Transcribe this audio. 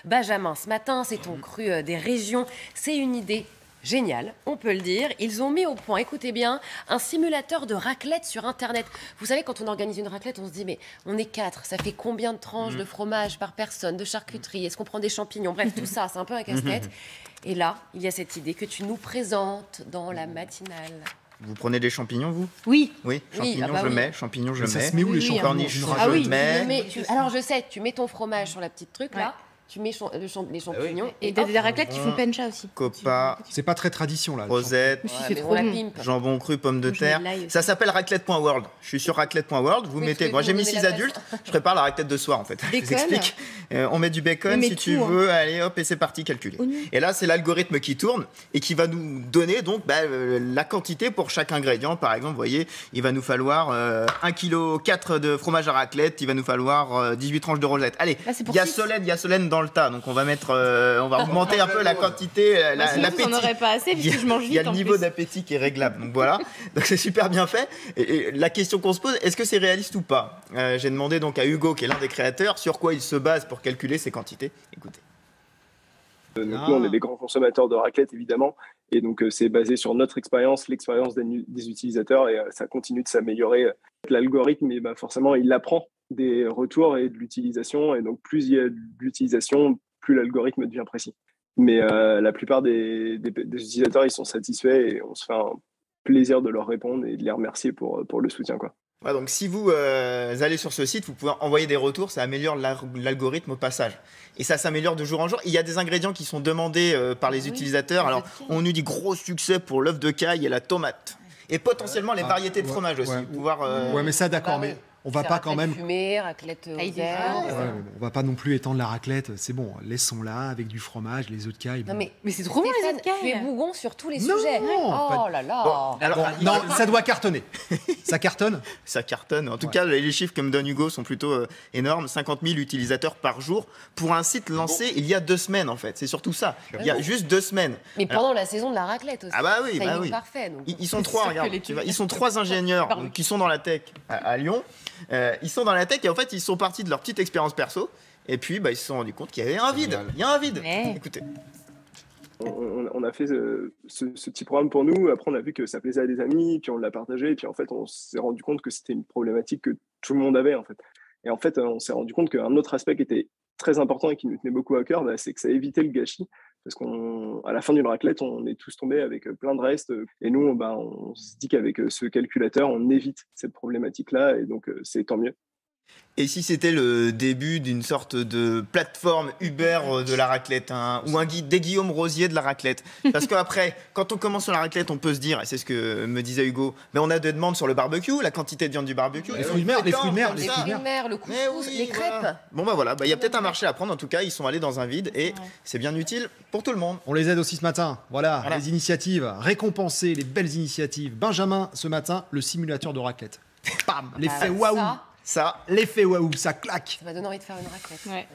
Benjamin, ce matin, c'est ton cru des régions. C'est une idée géniale, on peut le dire. Ils ont mis au point, écoutez bien, un simulateur de raclette sur Internet. Vous savez, quand on organise une raclette, on se dit, mais on est 4, ça fait combien de tranches de fromage par personne, de charcuterie, est-ce qu'on prend des champignons? Bref, tout ça, c'est un peu un casse-tête. Et là, il y a cette idée que tu nous présentes dans la matinale. Vous prenez des champignons, vous? Oui. Oui, champignons, je mets. Champignons, je mets. Ça se met où les champignons? Cornichons, Ah oui, je mets. alors je sais, tu mets ton fromage sur la petite truc, là. Tu mets les champignons Et des raclettes qui font pencha aussi. Copa, C'est pas très tradition là. rosette, C'est trop bon. jambon cru, pommes de Moi, je mets terre. de l'ail aussi. Ça s'appelle raclette.world. Je suis sur raclette.world. Vous mettez. Moi, j'ai mis 6 adultes. Je prépare la raclette de soir en fait. Je vous Bacon. explique. On met du bacon Mais si tu tout, veux. Allez, hop, et c'est parti, calculer. Oignon. Et là, c'est l'algorithme qui tourne et qui va nous donner donc la quantité pour chaque ingrédient. Par exemple, vous voyez, il va nous falloir 1,4 kg de fromage à raclette. Il va nous falloir 18 tranches de rosette. Allez, Là, c'est pour il y a six. Solène dans le tas. Donc, on va mettre. On va augmenter un peu la quantité, l'appétit. On n'aurait pas assez puisque je mange Il y a vite le en niveau plus. d'appétit qui est réglable. Donc voilà, donc c'est super bien fait. Et la question qu'on se pose, est-ce que c'est réaliste ou pas? J'ai demandé donc à Hugo, qui est l'un des créateurs, sur quoi il se base pour calculer ces quantités. Écoutez. Donc nous, on est des grands consommateurs de raclette, évidemment. Et donc, c'est basé sur notre expérience, l'expérience des utilisateurs. Et ça continue de s'améliorer. L'algorithme, forcément, il apprend des retours et de l'utilisation. Et donc, plus il y a de l'utilisation, plus l'algorithme devient précis. Mais la plupart des utilisateurs, ils sont satisfaits et on se fait un plaisir de leur répondre et de les remercier pour le soutien, quoi. Ouais, donc si vous allez sur ce site, vous pouvez envoyer des retours, ça améliore l'algorithme au passage. Et ça s'améliore de jour en jour. Il y a des ingrédients qui sont demandés par les utilisateurs. Alors, on nous dit gros succès pour l'œuf de caille et la tomate. Et potentiellement les variétés de fromage aussi. Pouvoir, Ouais, mais ça, d'accord, mais on va pas quand même. Fumée, raclette aux Avec des herbes. fraises. Ouais, mais bon, on va pas non plus étendre la raclette. C'est bon, laissons-la avec du fromage, les œufs de caille. Non mais Mais c'est trop bon les Stéphane, œufs de caille. tu es bougon sur tous les Non, sujets. pas Oh là là. Bon, alors, Non, ça doit cartonner. Ça cartonne. ça cartonne. En tout cas, les chiffres que me donne Hugo sont plutôt énormes. 50 000 utilisateurs par jour pour un site lancé il y a 2 semaines en fait. C'est surtout ça. Il y a juste 2 semaines. Mais pendant la saison de la raclette aussi. Ah bah oui, Timing bah oui. parfait. Donc. Ils sont 3, sûr que regarde. les Tu vois, tueurs- ils sont 3 ingénieurs donc, qui sont dans la tech à Lyon. Ils sont dans la tech et en fait, ils sont partis de leur petite expérience perso. Et puis, ils se sont rendus compte qu'il y avait un vide. Il y a un vide. Ouais. Écoutez. On a fait ce petit programme pour nous. Après, on a vu que ça plaisait à des amis, puis on l'a partagé. Et puis, en fait, on s'est rendu compte que c'était une problématique que tout le monde avait, en fait. Et en fait, on s'est rendu compte qu'un autre aspect qui était très important et qui nous tenait beaucoup à cœur, c'est que ça évitait le gâchis. Parce qu'à la fin d'une raclette, on est tous tombés avec plein de restes. Et nous, on se dit qu'avec ce calculateur, on évite cette problématique-là. Et donc, c'est tant mieux. Et si c'était le début d'une sorte de plateforme Uber de la raclette, ou des Guillaume Rosier de la raclette? Parce qu'après, quand on commence sur la raclette, on peut se dire, et c'est ce que me disait Hugo, mais on a des demandes sur le barbecue, la quantité de viande du barbecue. Les fruits de mer, les fruits de mer, Les les fruits de fruits de mer. mer, le Mais couscous, oui, les crêpes. voilà. Bon bah voilà, il y a peut-être un marché à prendre. En tout cas, ils sont allés dans un vide et c'est bien utile pour tout le monde. On les aide aussi ce matin. Voilà, Voilà. les initiatives. Récompenser les belles initiatives. Benjamin, ce matin, le simulateur de raclette. Bam, l'effet waouh. Ça, Ça, L'effet waouh, ça claque. ça m'a donné envie de faire une raclette. Ouais.